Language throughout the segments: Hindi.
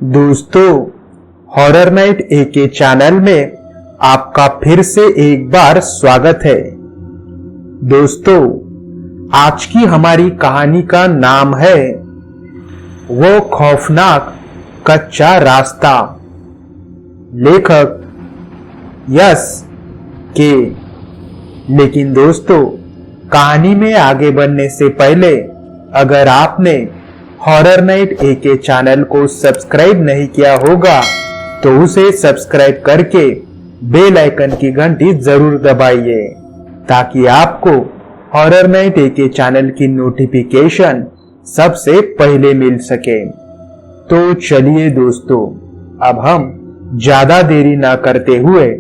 दोस्तों, हॉरर नाइट एके चैनल में आपका फिर से एक बार स्वागत है। दोस्तों, आज की हमारी कहानी का नाम है वो खौफनाक कच्चा रास्ता। लेखक यस के। लेकिन दोस्तों, कहानी में आगे बढ़ने से पहले अगर आपने हॉरर नाइट एके चैनल को सब्सक्राइब नहीं किया होगा तो उसे सब्सक्राइब करके बेल आइकन की घंटी जरूर दबाइए ताकि आपको हॉरर नाइट एके चैनल की नोटिफिकेशन सबसे पहले मिल सके। तो चलिए दोस्तों, अब हम ज्यादा देरी ना करते हुए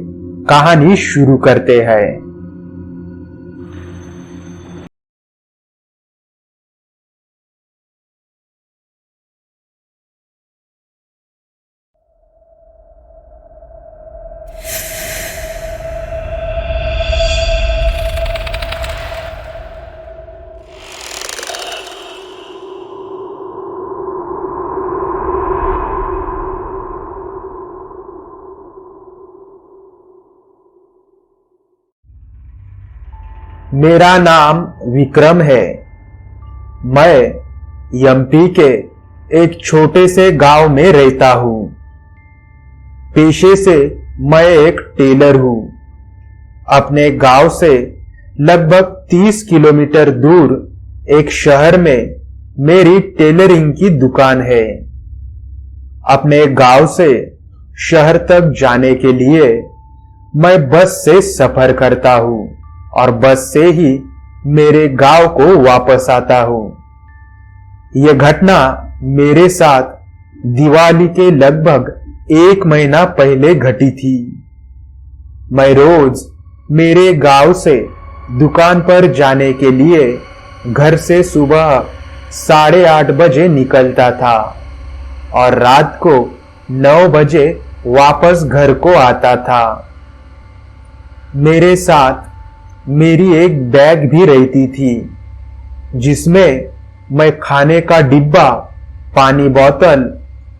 कहानी शुरू करते हैं। मेरा नाम विक्रम है। मैं एमपी के एक छोटे से गांव में रहता हूं। पेशे से मैं एक टेलर हूं। अपने गांव से लगभग 30 किलोमीटर दूर एक शहर में मेरी टेलरिंग की दुकान है। अपने गांव से शहर तक जाने के लिए मैं बस से सफर करता हूं और बस से ही मेरे गांव को वापस आता हूं। यह घटना मेरे साथ दिवाली के लगभग 1 महीना पहले घटी थी। मैं रोज मेरे गांव से दुकान पर जाने के लिए घर से सुबह 8:30 बजे निकलता था और रात को 9 बजे वापस घर को आता था। मेरे साथ मेरी एक बैग भी रहती थी जिसमें मैं खाने का डिब्बा, पानी बोतल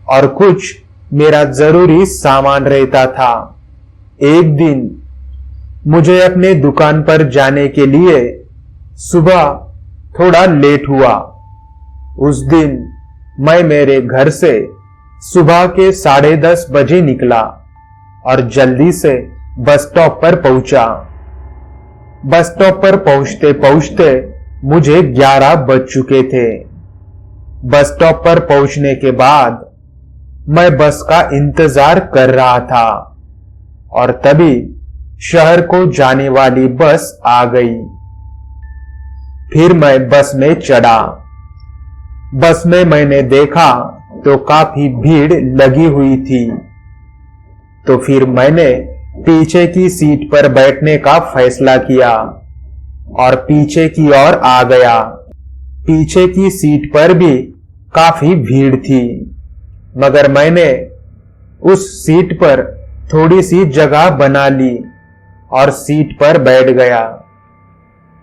और कुछ मेरा जरूरी सामान रहता था। एक दिन मुझे अपने दुकान पर जाने के लिए सुबह थोड़ा लेट हुआ। उस दिन मैं मेरे घर से सुबह के 10:30 बजे निकला और जल्दी से बस स्टॉप पर पहुंचा। बस स्टॉप पर पहुंचते पहुंचते मुझे 11 बज चुके थे। बस स्टॉप पर पहुंचने के बाद मैं बस का इंतजार कर रहा था और तभी शहर को जाने वाली बस आ गई। फिर मैं बस में चढ़ा। बस में मैंने देखा तो काफी भीड़ लगी हुई थी, तो फिर मैंने पीछे की सीट पर बैठने का फैसला किया और पीछे की ओर आ गया। पीछे की सीट पर भी काफी भीड़ थी, मगर मैंने उस सीट पर थोड़ी सी जगह बना ली और सीट पर बैठ गया।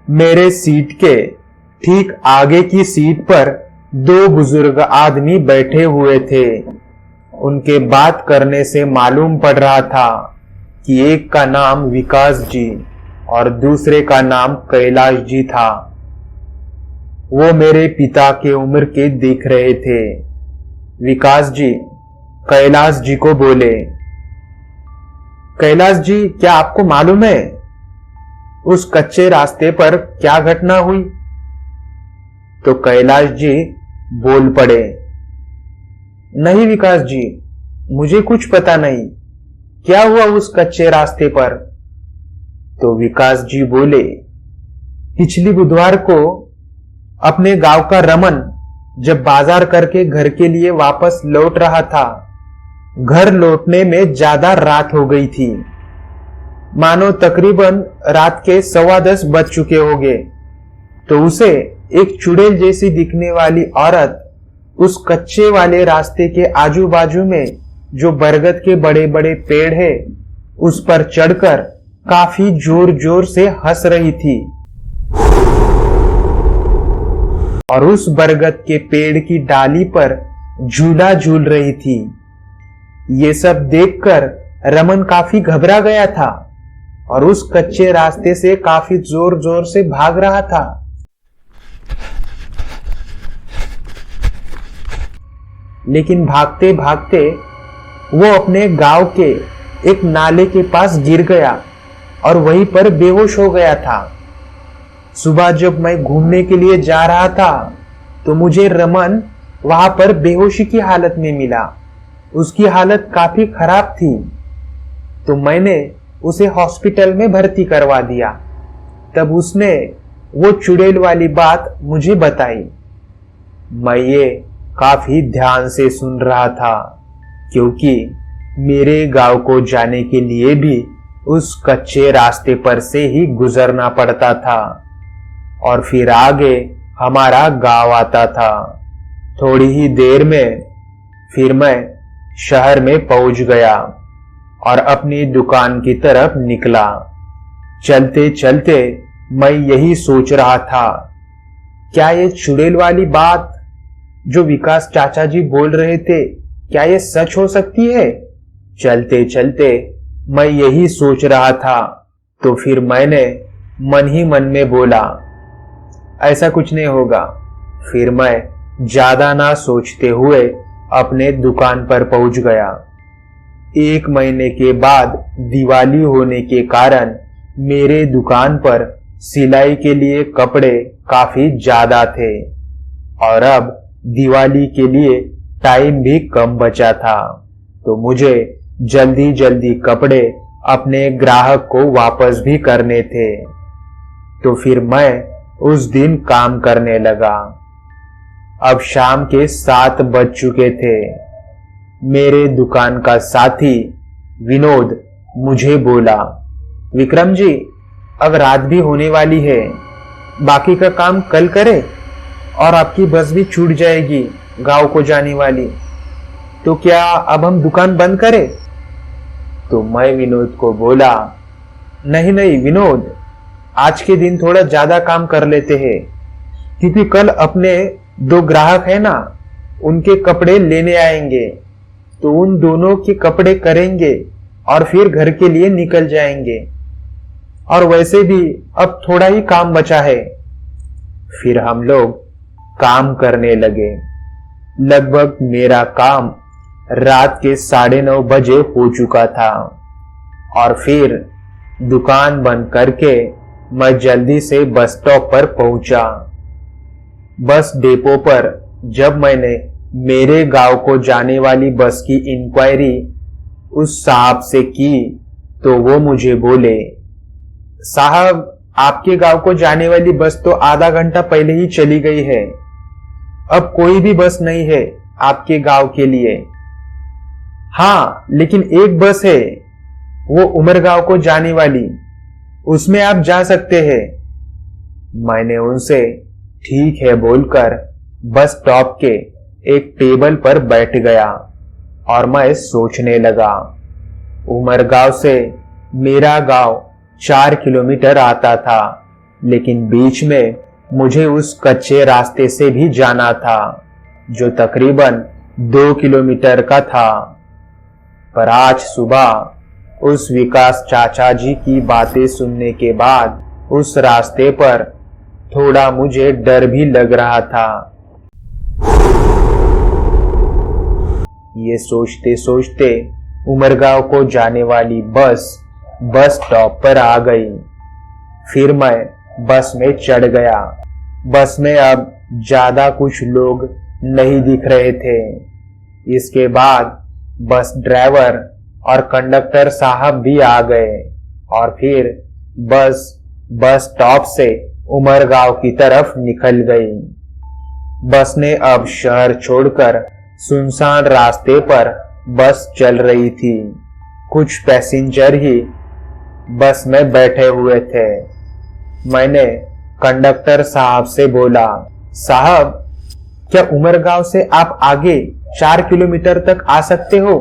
मेरे सीट के ठीक आगे की सीट पर 2 बुजुर्ग आदमी बैठे हुए थे। उनके बात करने से मालूम पड़ रहा था कि एक का नाम विकास जी और दूसरे का नाम कैलाश जी था। वो मेरे पिता के उम्र के दिख रहे थे। विकास जी कैलाश जी को बोले, कैलाश जी, क्या आपको मालूम है उस कच्चे रास्ते पर क्या घटना हुई? तो कैलाश जी बोल पड़े, नहीं विकास जी, मुझे कुछ पता नहीं, क्या हुआ उस कच्चे रास्ते पर? तो विकास जी बोले, पिछली बुधवार को अपने गांव का रमन जब बाजार करके घर के लिए वापस लौट रहा था, घर लौटने में ज्यादा रात हो गई थी। मानो तकरीबन रात के 10:15 बज चुके होंगे, तो उसे एक चुड़ैल जैसी दिखने वाली औरत उस कच्चे वाले रास्ते के आजू बाजू में जो बरगद के बड़े बड़े पेड़ है उस पर चढ़कर काफी जोर जोर से हंस रही थी और उस बरगद के पेड़ की डाली पर झूला झूल रही थी। ये सब देखकर रमन काफी घबरा गया था और उस कच्चे रास्ते से काफी जोर जोर से भाग रहा था। लेकिन भागते भागते वो अपने गांव के एक नाले के पास गिर गया और वहीं पर बेहोश हो गया था। सुबह जब मैं घूमने के लिए जा रहा था तो मुझे रमन वहां पर बेहोशी की हालत में मिला। उसकी हालत काफी खराब थी तो मैंने उसे हॉस्पिटल में भर्ती करवा दिया। तब उसने वो चुड़ैल वाली बात मुझे बताई। मैं ये काफी ध्यान से सुन रहा था क्योंकि मेरे गांव को जाने के लिए भी उस कच्चे रास्ते पर से ही गुजरना पड़ता था और फिर आगे हमारा गांव आता था। थोड़ी ही देर में फिर मैं शहर में पहुंच गया और अपनी दुकान की तरफ निकला। चलते चलते मैं यही सोच रहा था, क्या ये चुड़ैल वाली बात जो विकास चाचा जी बोल रहे थे, क्या ये सच हो सकती है? चलते चलते मैं यही सोच रहा था तो फिर मैंने मन ही मन में बोला, ऐसा कुछ नहीं होगा। फिर मैं ज्यादा ना सोचते हुए अपने दुकान पर पहुंच गया। 1 महीने के बाद दिवाली होने के कारण मेरे दुकान पर सिलाई के लिए कपड़े काफी ज्यादा थे और अब दिवाली के लिए टाइम भी कम बचा था तो मुझे जल्दी जल्दी कपड़े अपने ग्राहक को वापस भी करने थे। तो फिर मैं उस दिन काम करने लगा। अब शाम के 7 बज चुके थे। मेरे दुकान का साथी विनोद मुझे बोला, विक्रम जी, अब रात भी होने वाली है, बाकी का काम कल करें और आपकी बस भी छूट जाएगी गांव को जाने वाली, तो क्या अब हम दुकान बंद करें? तो मैं विनोद को बोला, नहीं नहीं विनोद, आज के दिन थोड़ा ज्यादा काम कर लेते हैं क्योंकि कल अपने 2 ग्राहक है ना, उनके कपड़े लेने आएंगे तो उन दोनों के कपड़े करेंगे और फिर घर के लिए निकल जाएंगे और वैसे भी अब थोड़ा ही काम बचा है। फिर हम लोग काम करने लगे। लगभग मेरा काम रात के 9:30 बजे हो चुका था और फिर दुकान बंद करके मैं जल्दी से बस स्टॉप पर पहुंचा। बस डेपो पर जब मैंने मेरे गांव को जाने वाली बस की इंक्वायरी उस साहब से की तो वो मुझे बोले, साहब, आपके गांव को जाने वाली बस तो आधा घंटा पहले ही चली गई है, अब कोई भी बस नहीं है आपके गांव के लिए। हाँ, लेकिन एक बस है, वो उमरगांव को जाने वाली, उसमें आप जा सकते हैं। मैंने उनसे ठीक है बोलकर बस स्टॉप के एक टेबल पर बैठ गया और मैं सोचने लगा। उमरगांव से मेरा गांव 4 किलोमीटर आता था, लेकिन बीच में मुझे उस कच्चे रास्ते से भी जाना था जो तकरीबन 2 किलोमीटर का था। पर आज सुबह उस विकास चाचा जी की बातें सुनने के बाद उस रास्ते पर थोड़ा मुझे डर भी लग रहा था। ये सोचते सोचते उमरगांव को जाने वाली बस स्टॉप पर आ गई। फिर मैं बस में चढ़ गया। बस में अब ज्यादा कुछ लोग नहीं दिख रहे थे। इसके बाद बस ड्राइवर और कंडक्टर साहब भी आ गए और फिर बस स्टॉप से उमरगांव की तरफ निकल गई। बस ने अब शहर छोड़कर सुनसान रास्ते पर बस चल रही थी। कुछ पैसेंजर ही बस में बैठे हुए थे। मैंने कंडक्टर साहब से बोला, साहब, क्या उमरगांव से आप आगे 4 किलोमीटर तक आ सकते हो?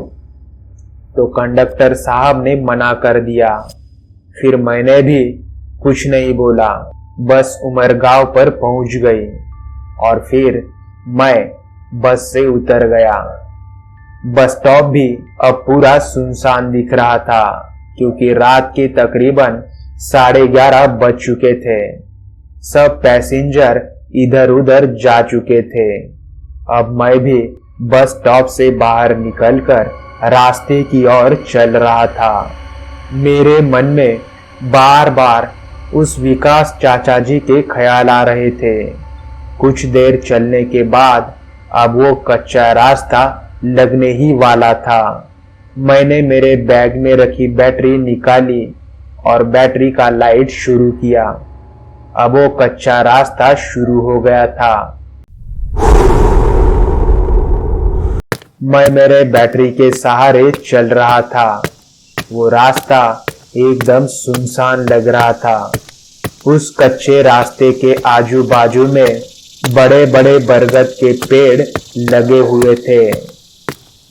तो कंडक्टर साहब ने मना कर दिया। फिर मैंने भी कुछ नहीं बोला, बस उमरगांव पर पहुंच गई और फिर मैं बस से उतर गया। बस स्टॉप भी अब पूरा सुनसान दिख रहा था, क्योंकि रात के तकरीबन 11:30 बज चुके थे। सब पैसेंजर इधर उधर जा चुके थे। अब मैं भी बस स्टॉप से बाहर निकलकर रास्ते की ओर चल रहा था। मेरे मन में बार बार उस विकास चाचा जी के ख्याल आ रहे थे। कुछ देर चलने के बाद अब वो कच्चा रास्ता लगने ही वाला था। मैंने मेरे बैग में रखी बैटरी निकाली और बैटरी का लाइट शुरू किया। अब वो कच्चा रास्ता शुरू हो गया था। मैं मेरे बैटरी के सहारे चल रहा था। वो रास्ता एकदम सुनसान लग रहा था। उस कच्चे रास्ते के आजू बाजू में बड़े बड़े बरगद के पेड़ लगे हुए थे।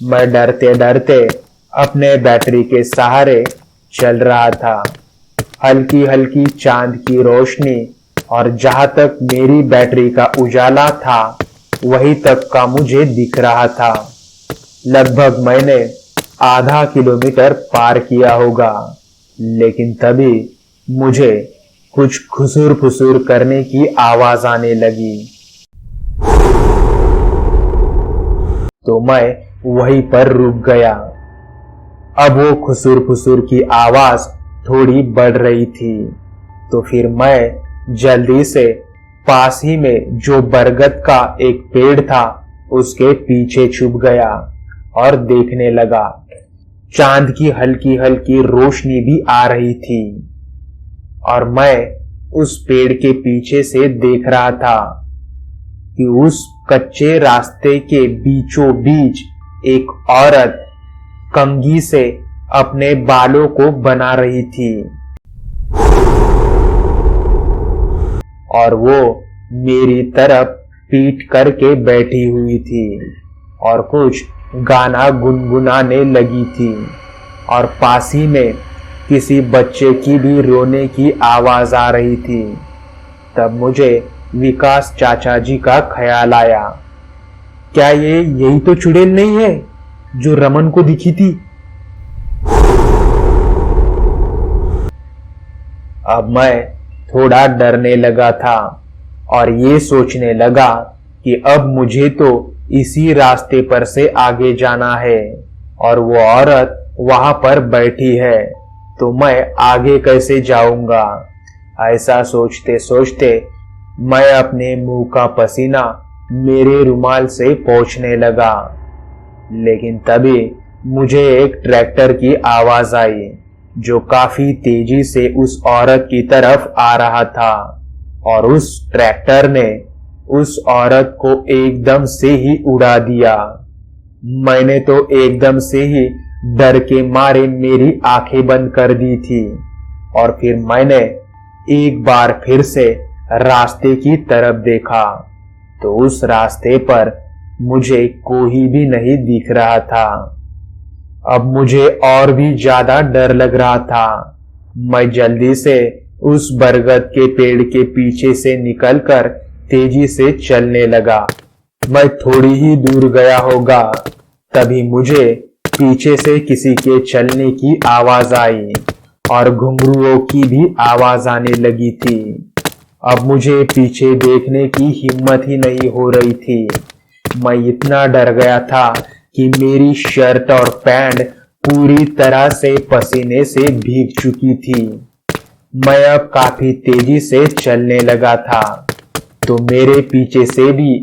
मैं डरते डरते अपने बैटरी के सहारे चल रहा था। हल्की हल्की चांद की रोशनी और जहां तक मेरी बैटरी का उजाला था वहीं तक का मुझे दिख रहा था। लगभग मैंने आधा किलोमीटर पार किया होगा, लेकिन तभी मुझे कुछ खुसुर फुसुर करने की आवाज आने लगी। तो मैं वहीं पर रुक गया। अब वो खुसुर फुसुर की आवाज थोड़ी बढ़ रही थी, तो फिर मैं जल्दी से पास ही में जो बरगद का एक पेड़ था उसके पीछे छुप गया और देखने लगा। चांद की हल्की हल्की रोशनी भी आ रही थी और मैं उस पेड़ के पीछे से देख रहा था कि उस कच्चे रास्ते के बीचों बीच एक औरत कंघी से अपने बालों को बना रही थी और वो मेरी तरफ पीठ करके बैठी हुई थी और कुछ गाना गुनगुनाने लगी थी और पास ही में किसी बच्चे की भी रोने की आवाज आ रही थी। तब मुझे विकास चाचा जी का ख्याल आया। क्या ये यही तो चुड़ैल नहीं है जो रमन को दिखी थी? अब मैं थोड़ा डरने लगा था और ये सोचने लगा कि अब मुझे तो इसी रास्ते पर से आगे जाना है और वो औरत वहां पर बैठी है, तो मैं आगे कैसे जाऊंगा। ऐसा सोचते सोचते मैं अपने मुंह का पसीना मेरे रुमाल से पोंछने लगा। लेकिन तभी मुझे एक ट्रैक्टर की आवाज आई जो काफी तेजी से उस औरत की तरफ आ रहा था और उस ट्रैक्टर ने उस औरत को एकदम से ही उड़ा दिया। मैंने तो एकदम से ही डर के मारे मेरी आंखें बंद कर दी थी और फिर मैंने एक बार फिर से रास्ते की तरफ देखा तो उस रास्ते पर मुझे कोई भी नहीं दिख रहा था। अब मुझे और भी ज्यादा डर लग रहा था। मैं जल्दी से उस बरगद के पेड़ के पीछे से निकलकर तेजी से चलने लगा। मैं थोड़ी ही दूर गया होगा तभी मुझे पीछे से किसी के चलने की आवाज आई और घुंघरूओं की भी आवाज आने लगी थी। अब मुझे पीछे देखने की हिम्मत ही नहीं हो रही थी। मैं इतना डर गया था कि मेरी शर्ट और पैंट पूरी तरह से पसीने से भीग चुकी थी। मैं अब काफी तेजी से चलने लगा था तो मेरे पीछे से भी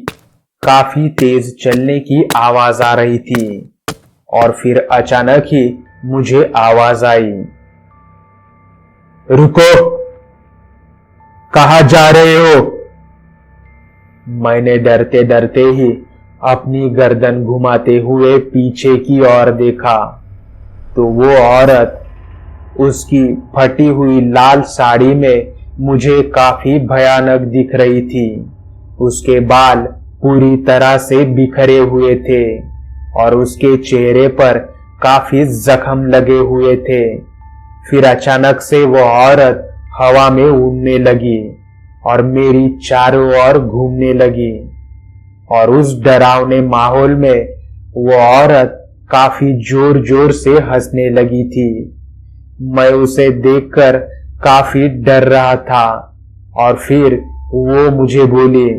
काफी तेज चलने की आवाज आ रही थी और फिर अचानक ही मुझे आवाज आई, रुको, कहां जा रहे हो? मैंने डरते डरते ही अपनी गर्दन घुमाते हुए पीछे की ओर देखा तो वो औरत उसकी फटी हुई लाल साड़ी में मुझे काफी भयानक दिख रही थी। उसके बाल पूरी तरह से बिखरे हुए थे और उसके चेहरे पर काफी जख्म लगे हुए थे। फिर अचानक से वो औरत हवा में उड़ने लगी और मेरी चारों ओर घूमने लगी और उस डरावने माहौल में वो औरत काफी जोर जोर से हंसने लगी थी। मैं उसे देखकर काफी डर रहा था और फिर वो मुझे बोली,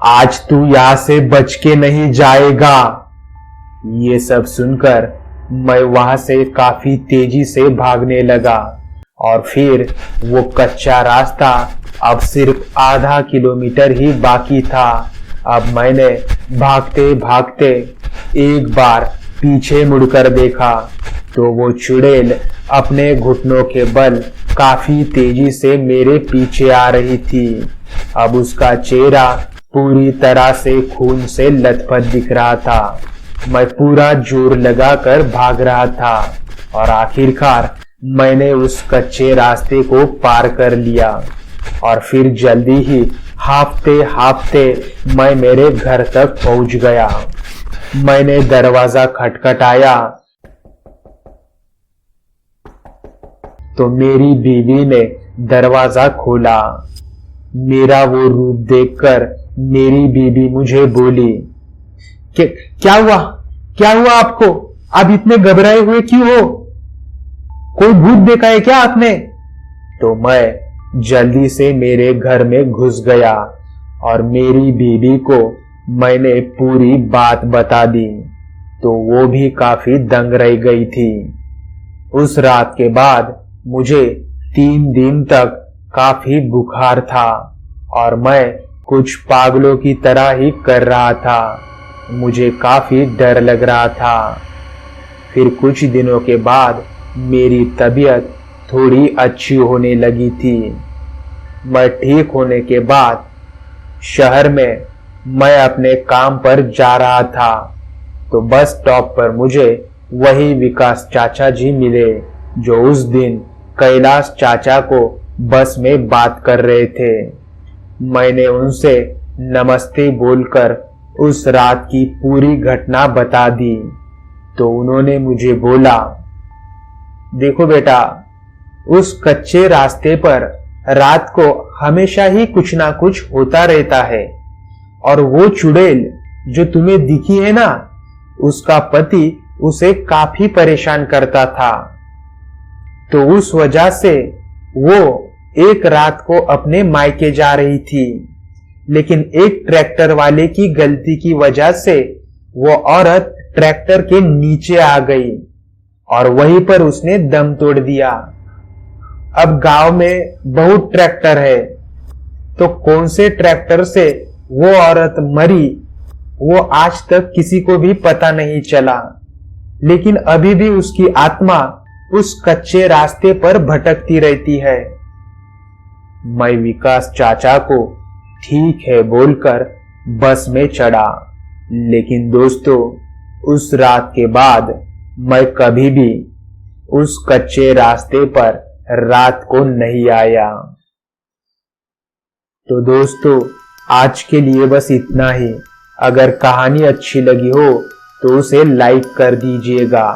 आज तू यहां से बच के नहीं जाएगा। ये सब सुनकर मैं वहां से काफी तेजी से भागने लगा और फिर वो कच्चा रास्ता अब सिर्फ आधा किलोमीटर ही बाकी था। अब मैंने भागते भागते एक बार पीछे मुड़कर देखा तो वो चुड़ैल अपने घुटनों के बल काफी तेजी से मेरे पीछे आ रही थी। अब उसका चेहरा पूरी तरह से खून से लथपथ दिख रहा था। मैं पूरा जोर लगाकर भाग रहा था और आखिरकार मैंने उस कच्चे रास्ते को पार कर लिया और फिर जल्दी ही हाँफते हाँफते मैं मेरे घर तक पहुंच गया। मैंने दरवाजा खटखटाया तो मेरी बीवी ने दरवाजा खोला। मेरा वो रूप देखकर मेरी बीवी मुझे बोली, क्या हुआ? क्या हुआ आपको? आप इतने घबराए हुए क्यों हो? कोई भूत देखा है क्या आपने? तो मैं जल्दी से मेरे घर में घुस गया और मेरी बीवी को मैंने पूरी बात बता दी तो वो भी काफी दंग रह गई थी। उस रात के बाद मुझे 3 दिन तक काफी बुखार था और मैं कुछ पागलों की तरह ही कर रहा था। मुझे काफी डर लग रहा था। फिर कुछ दिनों के बाद मेरी तबीयत थोड़ी अच्छी होने लगी थी। मैं ठीक होने के बाद शहर में मैं अपने काम पर जा रहा था तो बस स्टॉप पर मुझे वही विकास चाचा जी मिले जो उस दिन कैलाश चाचा को बस में बात कर रहे थे। मैंने उनसे नमस्ते बोलकर उस रात की पूरी घटना बता दी तो उन्होंने मुझे बोला, देखो बेटा, उस कच्चे रास्ते पर रात को हमेशा ही कुछ ना कुछ होता रहता है और वो चुड़ैल जो तुम्हें दिखी है ना, उसका पति उसे काफी परेशान करता था। तो उस वजह से वो एक रात को अपने मायके जा रही थी, लेकिन एक ट्रैक्टर वाले की गलती की वजह से वो औरत ट्रैक्टर के नीचे आ गई और वहीं पर उसने दम तोड़ दिया। अब गांव में बहुत ट्रैक्टर है तो कौन से ट्रैक्टर से वो औरत मरी वो आज तक किसी को भी पता नहीं चला, लेकिन अभी भी उसकी आत्मा उस कच्चे रास्ते पर भटकती रहती है। मैं विकास चाचा को ठीक है बोलकर बस में चढ़ा, लेकिन दोस्तों उस रात के बाद मैं कभी भी उस कच्चे रास्ते पर रात को नहीं आया। तो दोस्तों आज के लिए बस इतना ही। अगर कहानी अच्छी लगी हो तो उसे लाइक कर दीजिएगा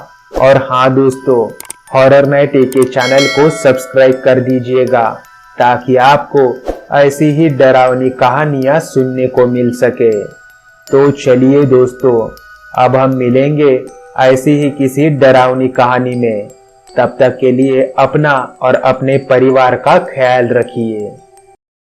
और हाँ दोस्तों, हॉरर नाइट एके चैनल को सब्सक्राइब कर दीजिएगा ताकि आपको ऐसी ही डरावनी कहानियां सुनने को मिल सके। तो चलिए दोस्तों, अब हम मिलेंगे ऐसी ही किसी डरावनी कहानी में। तब तक के लिए अपना और अपने परिवार का ख्याल रखिए।